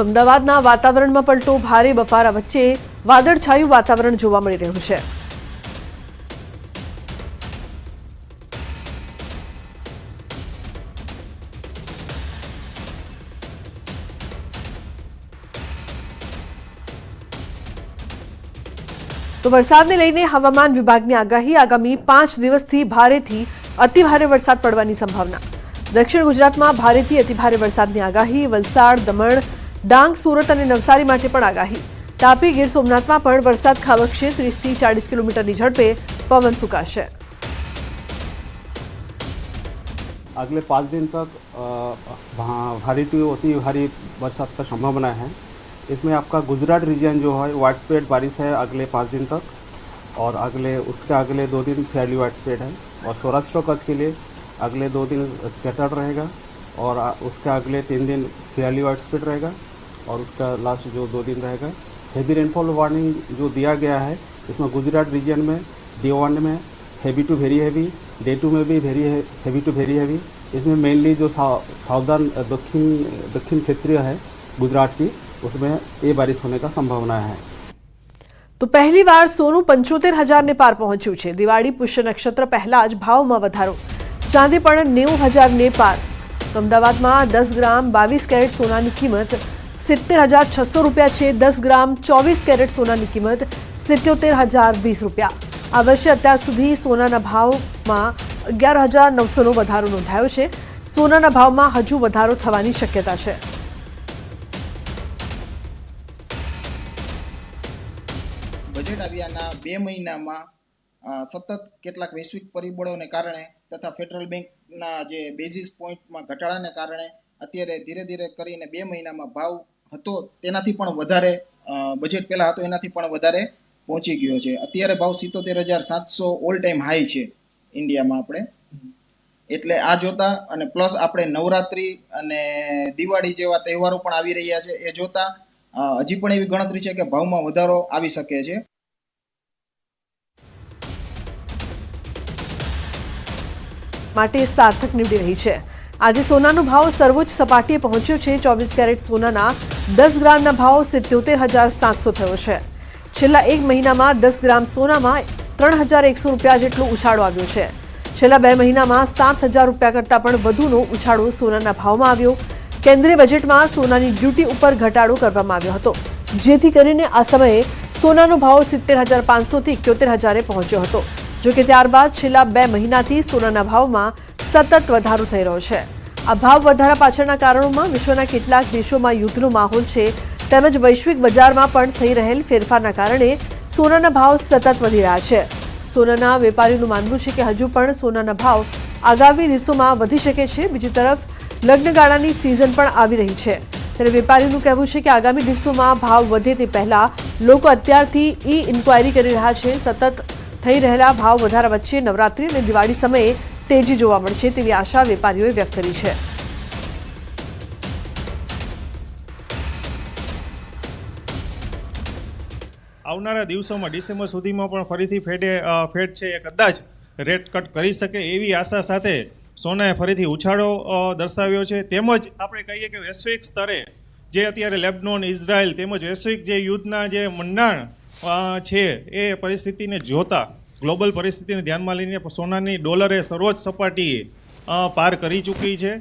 તો અમદાવાદના વાતાવરણમાં પલટો, ભારે બફારા વચ્ચે વાદળછાયું વાતાવરણ જોવા મળી રહ્યું છે. તો વરસાદને લઈને હવામાન વિભાગની આગાહી, આગામી 5 દિવસથી ભારેથી અતિભારે વરસાદ પડવાની સંભાવના. દક્ષિણ ગુજરાતમાં ભારેથી અતિભારે વરસાદની આગાહી. વલસાડ, દમણ, ડાંગ, સુરત અને નવસારી માટે પણ આગાહી. તાપી, ગીર સોમનાથમાં પણ વરસાદ ખાબકશે. 30 થી 40 કિલોમીટરની ઝડપે પવન ફૂંકાશે. अगले 5 दिन तक भारी टू अति भारी बरसात का संभावना है. इसमें आपका गुजरात रीजन जो है वाइड स्प्रेड बारिश है अगले 5 दिन तक, और उसके अगले 2 दिन फेयरली वाइड स्प्रेड है. और सौराष्ट्र कच्छ के लिए अगले 2 दिन स्कैटर्ड रहेगा, और उसका अगले 3 दिन फेयरली वाइड स्प्रेड रहेगा, और उसका लास्ट जो 2 दिन रहेगा हेवी रेनफॉल वार्निंग जो दिया गया है. इसमें गुजरात रीजन में डे 1 में heavy to very heavy, day 2 में भी हेवी टू वेरी हेवी. इसमें मेनली जो साउदर्न दक्षिण क्षेत्रीय है गुजरात की, उसमें ये बारिश होने का संभावना है. તો પહેલીવાર સોનું 75,000 ને પાર પહોંચ્યું છે. દિવાળી પુષ્ય નક્ષત્ર પહેલા જ ભાવમાં વધારો. ચાંદી પણ 90,000 ને પાર. તો અમદાવાદમાં 10 ગ્રામ 22 કેરેટ સોનાની કિંમત 70,600 રૂપિયા છે. 10 ગ્રામ 24 કેરેટ સોનાની કિંમત 77,020 રૂપિયા. આ વર્ષે અત્યાર સુધી સોનાના ભાવમાં 11,900નો વધારો નોંધાયો છે. સોનાના ભાવમાં હજુ વધારો થવાની શક્યતા છે. બજેટ આવ્યાના 2 મહિનામાં સતત કેટલાક વૈશ્વિક પરિબળોને કારણે તથા ફેડરલ બેંકના જે બેઝિસ પોઈન્ટમાં ઘટાડાને કારણે અત્યારે ધીરે ધીરે કરીને 2 મહિનામાં ભાવ હતો તેનાથી પણ વધારે, બજેટ પહેલાં હતો એનાથી પણ વધારે પહોંચી ગયો છે. અત્યારે ભાવ 77,700 ઓલ ટાઈમ હાઈ છે ઇન્ડિયામાં આપણે. એટલે આ જોતા અને પ્લસ આપણે નવરાત્રી અને દિવાળી જેવા તહેવારો પણ આવી રહ્યા છે, એ જોતા હજી પણ એવી ગણતરી છે કે ભાવમાં વધારો આવી શકે છે. માટે સાર્થક નીવડી રહી છે. આજે સોનાનો ભાવ સર્વોચ્ચ સપાટીએ પહોંચ્યો છે. 24 કેરેટ સોનાના 10 ગ્રામના ભાવ 77,700 થયો છે. છેલ્લા 1 મહિનામાં 10 ગ્રામ સોનામાં 3,100 રૂપિયા જેટલો ઉછાળો આવ્યો છે. છેલ્લા 2 મહિનામાં 7,000 રૂપિયા કરતાં પણ વધુનો ઉછાળો સોનાના ભાવમાં આવ્યો. કેન્દ્રીય બજેટમાં સોનાની ડ્યુટી ઉપર ઘટાડો કરવામાં આવ્યો હતો, જેથી કરીને આ સમયે સોનાનો ભાવ 70,500 થી 71,000 પહોંચ્યો હતો. જોકે ત્યારબાદ છેલ્લા 2 મહિનાથી સોનાના ભાવમાં સતત વધારો થઈ રહ્યો છે. આ ભાવ વધારા પાછળના કારણોમાં વિશ્વના કેટલાક દેશોમાં યુદ્ધનો માહોલ છે, તેમજ વૈશ્વિક બજારમાં પણ થઈ રહેલ ફેરફારના કારણે સોનાના ભાવ સતત વધી રહ્યા છે. સોનાના વેપારીઓનું માનવું છે કે હજુ પણ સોનાના ભાવ આગામી દિવસોમાં વધી શકે છે. બીજી તરફ લગ્નગાળાની સિઝન પણ આવી રહી છે, ત્યારે વેપારીઓનું કહેવું છે કે આગામી દિવસોમાં ભાવ વધે તે પહેલા લોકો અત્યારથી ઇન્ક્વાયરી કરી રહ્યા છે. સતત થઈ રહેલા ભાવ વધારા વચ્ચે નવરાત્રી અને દિવાળી સમયે તેજી જોવા મળશે તેવી આશા વેપારીઓએ વ્યક્ત કરી છે. આવનારા દિવસોમાં ડિસેમ્બર સુધીમાં પણ ફરીથી ફેડ છે એ કદાચ રેટ કટ કરી શકે એવી આશા સાથે સોનાએ ફરીથી ઉછાળો દર્શાવ્યો છે. તેમજ આપણે કહીએ કે વૈશ્વિક સ્તરે જે અત્યારે લેબનોન, ઇઝરાયલ તેમજ વૈશ્વિક જે યુદ્ધના જે મંડાણ છે એ પરિસ્થિતિને જોતા, ગ્લોબલ પરિસ્થિતિને ધ્યાનમાં લઈને સોનાની ડોલરે સર્વોચ્ચ સપાટીએ પાર કરી ચૂકી છે.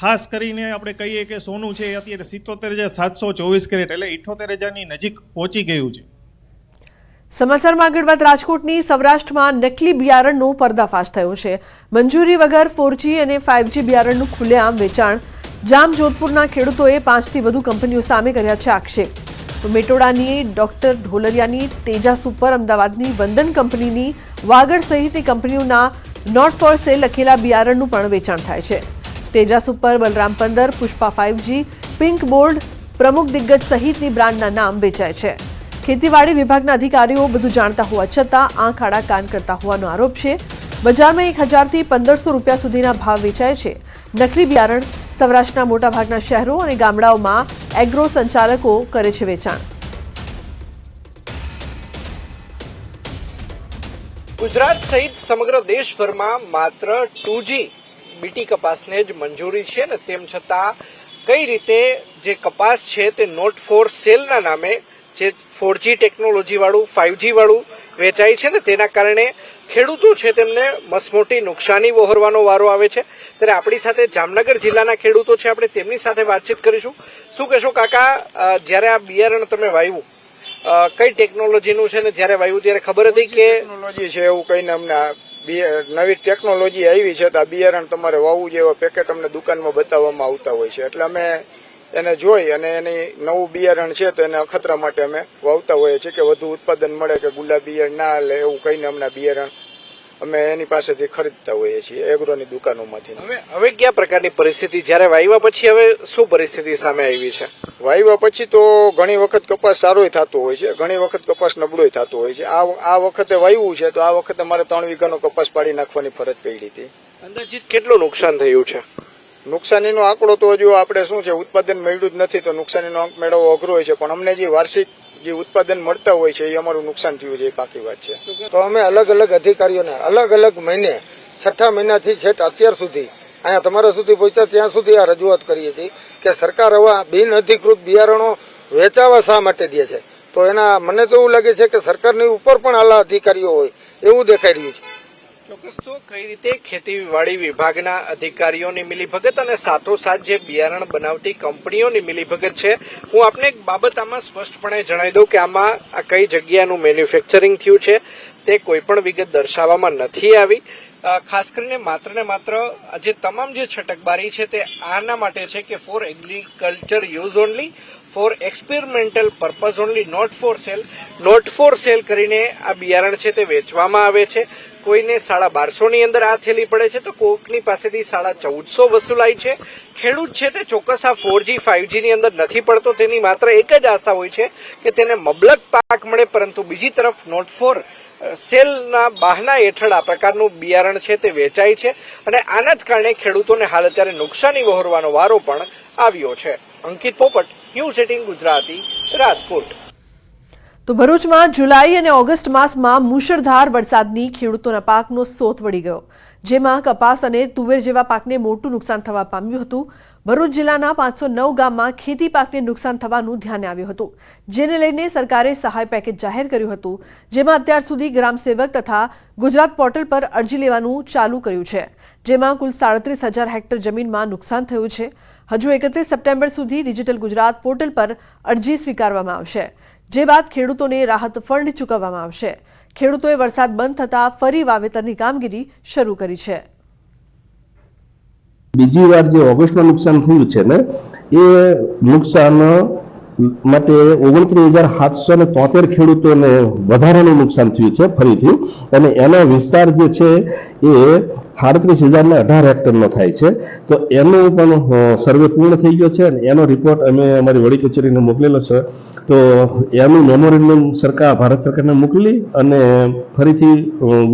ખાસ કરીને આપણે કહીએ કે સોનું છે એ અત્યારે 77,724 કેરેટ એટલે 78,000ની નજીક પહોંચી ગયું છે. સમાચારમાં આગળ વાત રાજકોટની. સૌરાષ્ટ્રમાં નકલી બિયારણનો પર્દાફાશ થયો છે. મંજૂરી વગર 4G અને 5G બિયારણનું ખુલ્લેઆમ વેચાણ. જામજોધપુરના ખેડૂતોએ 5થી વધુ કંપનીઓ સામે કર્યા છે આક્ષેપ. તો મેટોડાની ડોક્ટર ઢોલરિયાની તેજા સુપર, અમદાવાદની વંદન કંપનીની વાગડ સહિતની કંપનીઓના નોટ ફોર સેલ લખેલા બિયારણનું પણ વેચાણ થાય છે. Teja super, Balram 15, Pushpa 5G, pink board, પ્રમુખ દિગ્ગજ સહિતની બ્રાન્ડના નામ વેચાય છે. ખેતીવાડી વિભાગના અધિકારીઓ બધું જાણતા હોવા છતાં આંખ આડા કાન કરતા હોવાનો આરોપ છે. બજારમાં 1,000 થી 1,500 રૂપિયા સુધીના ભાવ વેચાય છે નકલી બિયારણ. સૌરાષ્ટ્રના મોટાભાગના શહેરો અને ગામડાઓમાં એગ્રો સંચાલકો કરે છે વેચાણ. ગુજરાત સહિત સમગ્ર દેશભરમાં માત્ર 2G બીટી કપાસને જ મંજૂરી છે ને તેમ છતાં કઈ રીતે જે કપાસ છે તે નોટ ફોર સેલના નામે જે 4G ટેકનોલોજી વાળું 5G વાળું વેચાય છે ને તેના કારણે ખેડૂતો છે તેમને મસમોટી નુકસાની વહોરવાનો વારો આવે છે. ત્યારે આપણી સાથે જામનગર જિલ્લાના ખેડૂતો છે, આપણે તેમની સાથે વાતચીત કરીશું. શું કહેશો કાકા, જ્યારે આ બિયારણ તમે વાવ્યું કઈ ટેકનોલોજીનું છે ને જ્યારે વાવ્યું ત્યારે ખબર હતી કે ટેકનોલોજી છે એવું કહીને અમને નવી ટેકનોલોજી આવી છે તો આ બિયારણ તમારે વાવવું જેવા પેકેટ અમને દુકાનમાં બતાવવામાં આવતા હોય છે એટલે અમે એને જોઈ અને એની નવું બિયારણ છે તો એને અખતરા માટે અમે વાવતા હોઈએ છીએ કે વધુ ઉત્પાદન મળે કે ગુલાબ બિયારણ ના લે એવું કહીને અમને બિયારણ અમે એની પાસેથી ખરીદતા હોઈએ છીએ એગ્રોની દુકાનોમાંથી. હવે કયા પ્રકારની પરિસ્થિતિ જ્યારે વાવ્યા પછી હવે શું પરિસ્થિતિ સામે આવી છે? વાવ્યા પછી તો ઘણી વખત કપાસ સારોય થતો હોય છે, ઘણી વખત કપાસ નબળોય થતો હોય છે. આ વખતે વાવ્યું છે તો આ વખતે મારે 3 વીઘાનો કપાસ પાડી નાખવાની ફરજ પડી હતી. અંદાજિત કેટલું નુકસાન થયું છે? નુકસાનીનો આંકડો તો હજુ આપણે શું છે ઉત્પાદન મળ્યું જ નથી તો નુકસાનીનો આંક મેળવવો અઘરો હોય છે, પણ અમને જે વાર્ષિક જે ઉત્પાદન મળતા હોય છે એ અમારું નુકસાન થયું છે એ પાકી વાત છે. તો અમે અલગ અલગ અધિકારીઓને અલગ અલગ મહિને 6ઠા મહિનાથી છેટ અત્યાર સુધી અહીંયા તમારા સુધી પહોંચ્યા ત્યાં સુધી આ રજૂઆત કરીએ છીએ કે સરકાર હવે બિન અધિકૃત બિયારણો વેચાવા શા માટે દે છે. તો એના મને તો એવું લાગે છે કે સરકારની ઉપર પણ આલા અધિકારીઓ હોય એવું દેખાઈ રહ્યું છે. ચોક્કસ. તો કઈ રીતે ખેતીવાડી વિભાગના અધિકારીઓની મિલીભગત અને સાથોસાથ જે બિયારણ બનાવતી કંપનીઓની મિલીભગત છે, હું આપને એક બાબત આમાં સ્પષ્ટપણે જણાવી દઉં કે આમાં આ કઈ જગ્યાનું મેન્યુફેક્ચરિંગ થયું છે તે કોઈ પણ વિગત દર્શાવવામાં નથી આવી. ખાસ કરીને માત્ર ને માત્ર જે તમામ જે છટકબારી છે તે આના માટે છે કે for agriculture use only, for experimental purpose only, not for sale કરીને આ બિયારણ છે તે વેચવામાં આવે છે. કોઈને 1250 ની અંદર આ થેલી પડે છે તો કોકની પાસેથી 1450 વસૂલાય છે. ખેડૂત છે તે ચોક્કસ આ 4G 5G ની અંદર નથી પડતો, તેની માત્ર એક જ આશા હોય છે કે તેને મબલક પાક મળે, પરંતુ બીજી તરફ નોટ ફોર સેલના બહાના હેઠળ આ પ્રકારનું બિયારણ છે તે વેચાય છે અને આના જ કારણે ખેડૂતોને હાલ અત્યારે નુકસાની વહોરવાનો વારો પણ આવ્યો છે. અંકિત પોપટ, ન્યૂઝ 18 ગુજરાતી, રાજકોટ. તો ભરૂચમાં જુલાઈ અને ઓગસ્ટ માસમાં મુશળધાર વરસાદની ખેડૂતોના પાકનો સોથ વળી ગયો, જેમાં કપાસ અને તુવેર જેવા પાકને મોટું નુકસાન થવા પામ્યું હતું. ભરૂચ જિલ્લાના 509 ગામમાં ખેતી પાકને નુકસાન થવાનું ધ્યાને આવ્યું હતું, જેને લઈને સરકારે સહાય પેકેજ જાહેર કર્યું હતું, જેમાં અત્યાર સુધી ગ્રામસેવક તથા ગુજરાત પોર્ટલ પર અરજી લેવાનું ચાલુ કર્યું છે, જેમાં કુલ 37,000 હેક્ટર જમીનમાં નુકસાન થયું છે. હજુ 31 સપ્ટેમ્બર સુધી ડિજિટલ ગુજરાત પોર્ટલ પર અરજી સ્વીકારવામાં આવશે, જે બાદ ખેડૂતોને રાહત ફંડ ચૂકવવામાં આવશે. ખેડૂતોએ વરસાદ બંધ થતાં ફરી વાવેતરની કામગીરી શરૂ કરી છે. બીજી વાર જે ઓગસ્ટમાં નુકસાન થયું છે ને એ નુકસાન માટે 29,773 ખેડૂતોને વધારાનું નુકસાન થયું છે ફરીથી, અને એનો વિસ્તાર જે છે એ 38,018 હેક્ટરનો થાય છે. તો એનો પણ સર્વે પૂર્ણ થઈ ગયો છે અને એનો રિપોર્ટ અમે અમારી વડી કચેરીને મોકલેલો છે. તો એનું મેમોરેન્ડમ ભારત સરકારને મોકલી અને ફરીથી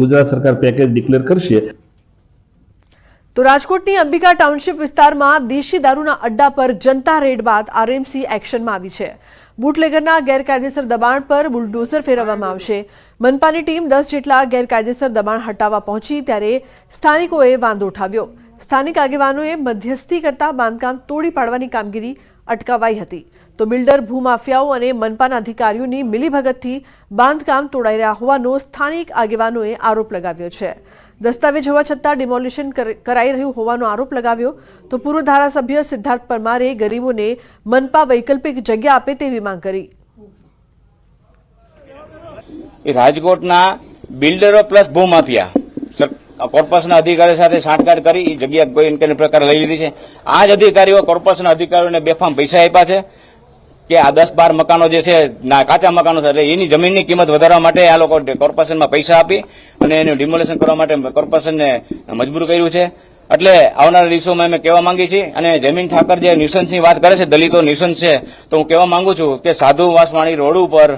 ગુજરાત સરકાર પેકેજ ડિક્લેર કરશે. તો રાજકોટની અંબિકા ટાઉનશીપ વિસ્તારમાં દેશી દારૂના અડ્ડા પર જનતા રેડ બાદ આરએમસી એક્શનમાં આવી છે. બુટલેગરના ગેરકાયદેસર દબાણ પર બુલડોઝર ફેરવવામાં આવશે. મનપાની ટીમ 10 જેટલા ગેરકાયદેસર દબાણ હટાવવા પહોંચી ત્યારે સ્થાનિકોએ વાંધો ઉઠાવ્યો. સ્થાનિક આગેવાનોએ મધ્યસ્થી કરતા બાંધકામ તોડી પાડવાની કામગીરી અટકાવાઈ હતી. તો બિલ્ડર, ભૂમાફિયાઓ અને મનપાના અધિકારીઓની મિલીભગતથી બાંધકામ તોડાઈ રહ્યા હોવાનો સ્થાનિક આગેવાનોએ આરોપ લગાવ્યો છે. દસ્તાવેજ હોવા છતાં ડિમોલિશન કરાઈ રહ્યું હોવાનો આરોપ લગાવ્યો. તો પૂર્વ ધારાસભ્ય સિદ્ધાર્થ પરમારે ગરીબોને મનપા વૈકલ્પિક જગ્યા આપે તેવી માંગ કરી. રાજકોટના બિલ્ડરો પ્લસ ભૂમાફિયા કોર્પોરેશનના અધિકારીઓ સાથે સાંઠગાંઠ કરી એ જગ્યા કોઈ પ્રકાર લઈ લીધી છે. આ જ અધિકારીઓ કોર્પોરેશનના અધિકારીઓને બેફામ પૈસા આપ્યા છે કે આ 10-12 મકાનો જે છે કાચા મકાનો છે એટલે એની જમીનની કિંમત વધારવા માટે આ લોકો કોર્પોરેશનમાં પૈસા આપી અને એનું ડિમોલેશન કરવા માટે કોર્પોરેશનને મજબૂર કર્યું છે. એટલે આવનારા દિવસોમાં અમે કહેવા માંગીએ છીએ, અને જમીન ઠાકર જે ન્યુસન્સની વાત કરે છે, દલિતો ન્યુસન્સ છે, તો હું કહેવા માંગુ છું કે સાધુ વાસવાણી રોડ ઉપર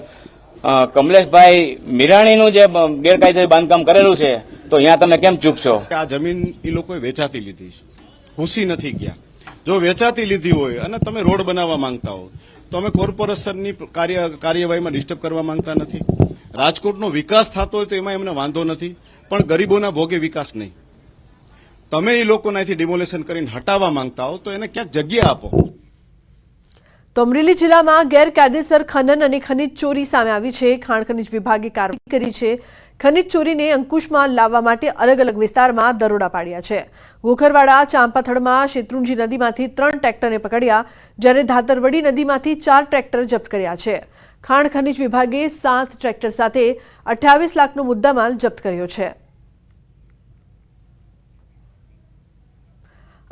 કમલેશભાઈ મીરાણીનું જે ગેરકાયદે બાંધકામ કરેલું છે તો અહીંયા તમે કેમ ચૂપ છો? આ જમીન એ લોકોએ વેચાતી લીધી છે, ઘૂસી નથી ગયા. જો વેચાતી લીધી હોય અને તમે રોડ બનાવવા માંગતા હો તો અમે કોર્પોરેશનની કાર્યવાહીમાં ડિસ્ટર્બ કરવા માંગતા નથી. રાજકોટનો વિકાસ થતો હોય તો એમાં એમને વાંધો નથી, પણ ગરીબોના ભોગે વિકાસ નહીં. તમે એ લોકોને અહીંથી ડિમોલેશન કરીને હટાવવા માંગતા હો તો એને ક્યાંક જગ્યા આપો. તો અમરેલી જિલ્લામાં ગેરકાયદેસર ખનન અને ખનીજ ચોરી સામે આવી છે। ખાણ ખનીજ વિભાગે કાર્યવાહી કરી છે। ખનીજ ચોરીને અંકુશમાં લાવવા માટે અલગ અલગ વિસ્તારમાં દરોડા પાડ્યા છે। ગોખરવાડા ચાંપાથડમાં શેત્રુંજી નદીમાંથી 3 ટ્રેક્ટરને પકડ્યા, જ્યારે ધાતરવડી નદીમાંથી 4 ટ્રેક્ટર જપ્ત કર્યા છે। ખાણ ખનીજ વિભાગે 7 ટ્રેક્ટર સાથે 28 લાખનો મુદ્દામાલ જપ્ત કર્યો છે।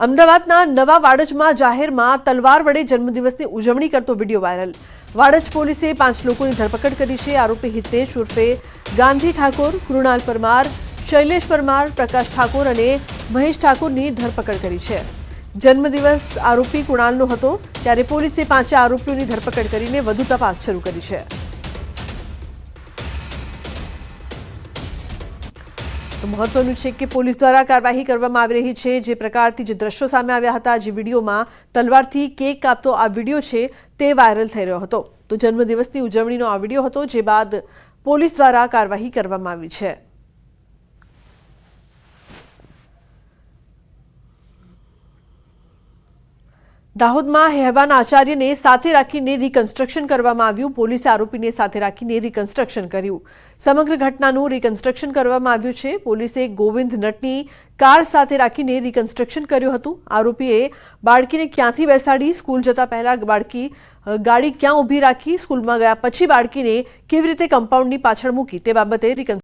અમદાવાદના નવા વાડજમાં જાહેરમાં તલવાર વડે જન્મદિવસની ઉજવણી કરતો વિડીયો વાયરલ। વાડજ પોલીસે 5 લોકોની ધરપકડ કરી છે। આરોપી હિતેશ ઉર્ફે ગાંધી ઠાકોર, કૃણાલ પરમાર, શૈલેષ પરમાર, પ્રકાશ ઠાકોર અને મહેશ ઠાકોરની ધરપકડ કરી છે। જન્મદિવસ આરોપી કૃણાલનો હતો, ત્યારે પોલીસે 5 આરોપીઓની ધરપકડ કરીને વધુ તપાસ શરૂ કરી છે। તો મહત્વનું છે કે પોલીસ દ્વારા કાર્યવાહી કરવામાં આવી રહી છે। જે પ્રકારથી જે દ્રશ્યો સામે આવ્યા હતા, જે વિડીયોમાં તલવારથી કેક કાપતો આ વિડીયો છે તે વાયરલ થઈ રહ્યો હતો। તો જન્મદિવસની ઉજવણીનો આ વિડીયો હતો, જે બાદ પોલીસ દ્વારા કાર્યવાહી કરવામાં આવી છે। દાહોદમાં હેવાન આચાર્યને સાથે રાખીને રિકન્સ્ટ્રક્શન કરવામાં આવ્યું। પોલીસે આરોપીને સાથે રાખીને રિકન્સ્ટ્રક્શન કર્યું। સમગ્ર ઘટનાનું રિકન્સ્ટ્રક્શન કરવામાં આવ્યું છે। પોલીસે ગોવિંદ નટની કાર સાથે રાખીને રિકન્સ્ટ્રક્શન કર્યું હતું। આરોપીએ બાળકીને ક્યાંથી બેસાડી, સ્કૂલ જતા પહેલા ગાડી ક્યાં ઊભી રાખી, સ્કૂલમાં ગયા પછી બાળકીને કેવી રીતે કમ્પાઉન્ડની પાછળ મૂકી તે બાબતે